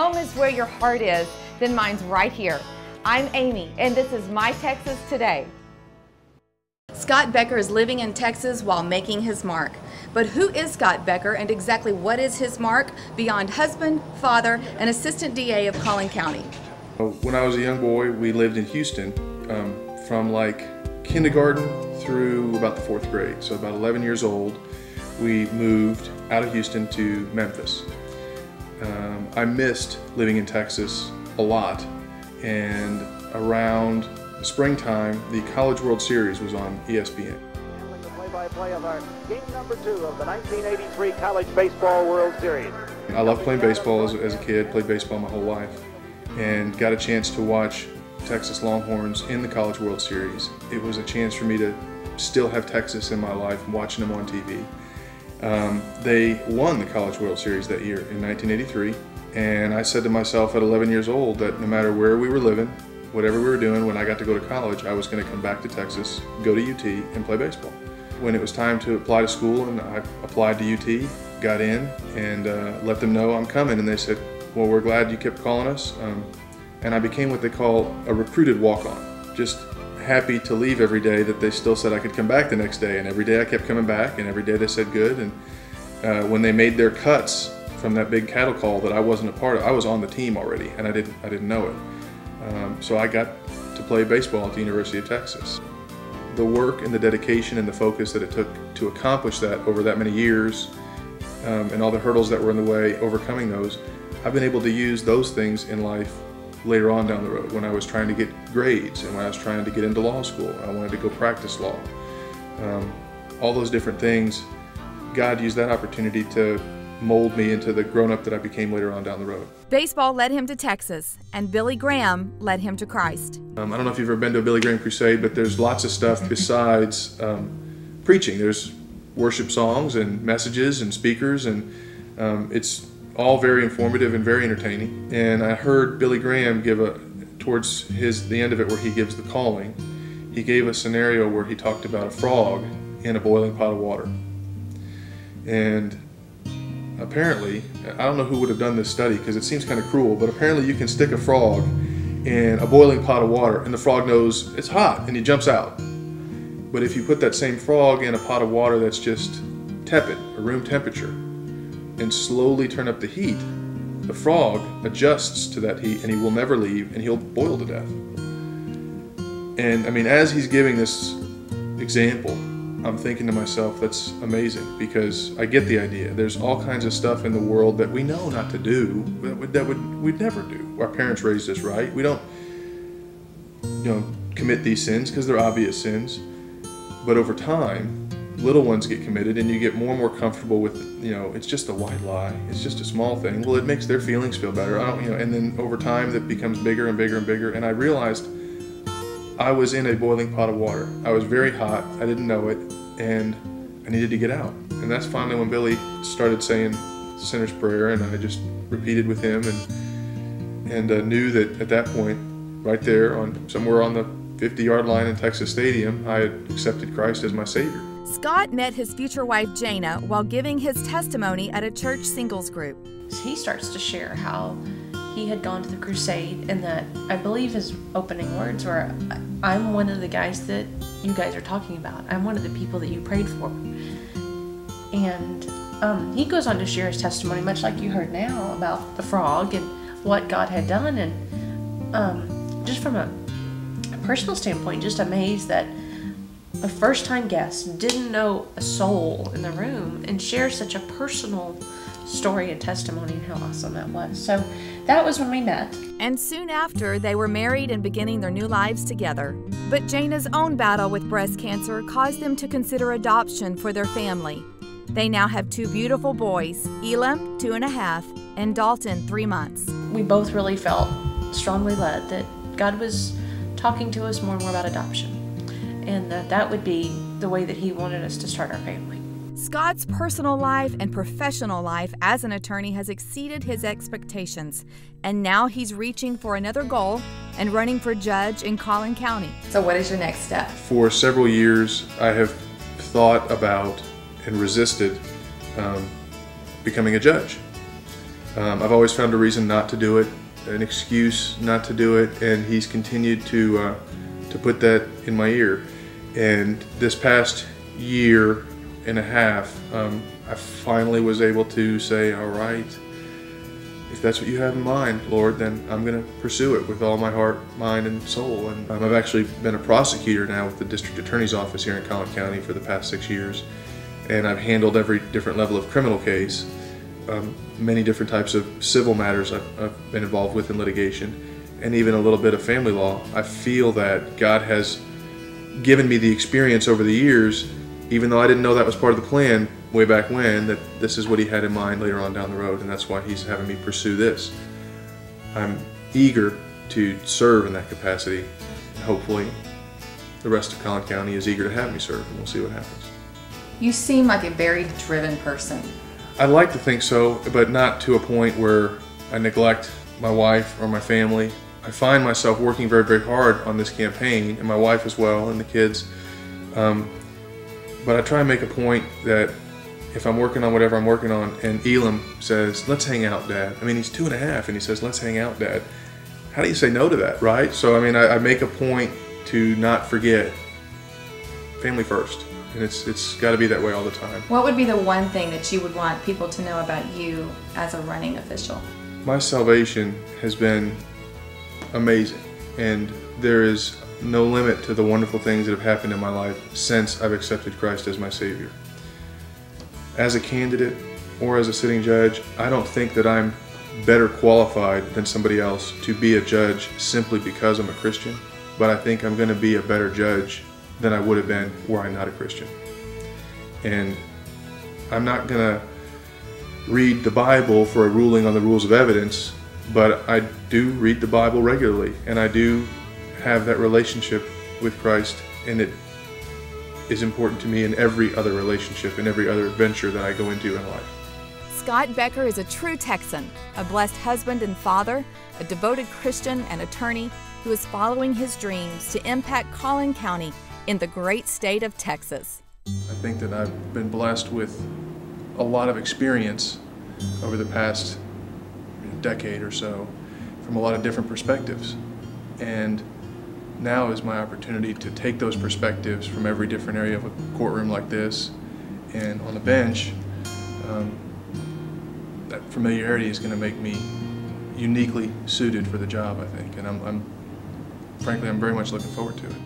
home is where your heart is, then mine's right here. I'm Amy, and this is My Texas Today. Scott Becker is living in Texas while making his mark. But who is Scott Becker, and exactly what is his mark beyond husband, father, and assistant DA of Collin County? When I was a young boy, we lived in Houston from like kindergarten through about the 4th grade. So about 11 years old, we moved out of Houston to Memphis. I missed living in Texas a lot, and around the springtime, the College World Series was on ESPN. Handling the play-by-play of our game number 2 of the 1983 College Baseball World Series. I loved playing baseball as a kid, played baseball my whole life, and got a chance to watch Texas Longhorns in the College World Series. It was a chance for me to still have Texas in my life, watching them on TV. They won the College World Series that year in 1983, and I said to myself at 11 years old that no matter where we were living, whatever we were doing, when I got to go to college, I was going to come back to Texas, go to UT, and play baseball. When it was time to apply to school, and I applied to UT, got in, and let them know I'm coming, and they said, well, we're glad you kept calling us. And I became what they call a recruited walk-on. Just happy to leave every day that they still said I could come back the next day, and every day I kept coming back, and every day they said good. And when they made their cuts from that big cattle call that I wasn't a part of, I was on the team already, and I didn't know it. So I got to play baseball at the University of Texas. The work and the dedication and the focus that it took to accomplish that over that many years, and all the hurdles that were in the way, overcoming those, I've been able to use those things in life later on down the road. When I was trying to get grades, and when I was trying to get into law school, I wanted to go practice law. All those different things, God used that opportunity to mold me into the grown-up that I became later on down the road. Baseball led him to Texas, and Billy Graham led him to Christ. I don't know if you've ever been to a Billy Graham crusade, but there's lots of stuff besides preaching. There's worship songs and messages and speakers, and it's all very informative and very entertaining. And I heard Billy Graham give towards the end of it where he gives the calling, he gave a scenario where he talked about a frog in a boiling pot of water. And apparently, I don't know who would have done this study because it seems kind of cruel, but apparently you can stick a frog in a boiling pot of water and the frog knows it's hot and he jumps out. But if you put that same frog in a pot of water that's just tepid, or room temperature, and slowly turn up the heat, the frog adjusts to that heat and he will never leave and he'll boil to death. And I mean, as he's giving this example, I'm thinking to myself, that's amazing, because I get the idea. There's all kinds of stuff in the world that we know not to do, that we'd never do. Our parents raised us right. We don't, commit these sins because they're obvious sins. But over time, little ones get committed, and you get more and more comfortable with, it's just a white lie. It's just a small thing. Well, it makes their feelings feel better. And then over time, that becomes bigger and bigger and bigger. And I realized I was in a boiling pot of water. I was very hot, I didn't know it, and I needed to get out. And that's finally when Billy started saying the sinner's prayer, and I just repeated with him, and knew that at that point, right there, somewhere on the 50-yard line in Texas Stadium, I had accepted Christ as my Savior. Scott met his future wife Jana while giving his testimony at a church singles group. He starts to share how he had gone to the crusade, and that I believe his opening words were, I'm one of the guys that you guys are talking about. I'm one of the people that you prayed for. And he goes on to share his testimony, much like you heard now, about the frog and what God had done. And just from a personal standpoint, just amazed that a first-time guest didn't know a soul in the room and share such a personal story and testimony, and how awesome that was. So that was when we met. And soon after, they were married and beginning their new lives together. But Jana's own battle with breast cancer caused them to consider adoption for their family. They now have 2 beautiful boys, Elam, 2.5, and Dalton, 3 months. We both really felt strongly led that God was talking to us more and more about adoption, and that would be the way that He wanted us to start our family. Scott's personal life and professional life as an attorney has exceeded his expectations, and now he's reaching for another goal and running for judge in Collin County. So what is your next step? For several years, I have thought about and resisted becoming a judge. I've always found a reason not to do it, an excuse not to do it, and he's continued to put that in my ear. And this past year and a half, I finally was able to say, all right, if that's what you have in mind, Lord, then I'm going to pursue it with all my heart, mind, and soul. And I've actually been a prosecutor now with the District Attorney's Office here in Collin County for the past 6 years. And I've handled every different level of criminal case, many different types of civil matters I've been involved with in litigation, and even a little bit of family law. I feel that God has given me the experience over the years, even though I didn't know that was part of the plan way back when, that this is what he had in mind later on down the road, and that's why he's having me pursue this. I'm eager to serve in that capacity, and hopefully the rest of Collin County is eager to have me serve, and we'll see what happens. You seem like a very driven person. I'd like to think so, but not to a point where I neglect my wife or my family. I find myself working very, very hard on this campaign, and my wife as well, and the kids. But I try and make a point that if I'm working on whatever I'm working on, and Elam says, let's hang out, Dad. I mean, he's 2.5, and he says, let's hang out, Dad. How do you say no to that, right? So, I mean, I make a point to not forget family first. And it's got to be that way all the time. What would be the one thing that you would want people to know about you as a running official? My salvation has been amazing, and there is no limit to the wonderful things that have happened in my life since I've accepted Christ as my Savior. As a candidate or as a sitting judge, I don't think that I'm better qualified than somebody else to be a judge simply because I'm a Christian, but I think I'm going to be a better judge than I would have been were I not a Christian. And I'm not going to read the Bible for a ruling on the rules of evidence, but I do read the Bible regularly, and I do have that relationship with Christ, and it is important to me in every other relationship, in every other adventure that I go into in life. Scott Becker is a true Texan, a blessed husband and father, a devoted Christian and attorney who is following his dreams to impact Collin County in the great state of Texas. I think that I've been blessed with a lot of experience over the past decade or so from a lot of different perspectives. And now is my opportunity to take those perspectives from every different area of a courtroom like this and on the bench. That familiarity is going to make me uniquely suited for the job, I think. And frankly, I'm very much looking forward to it.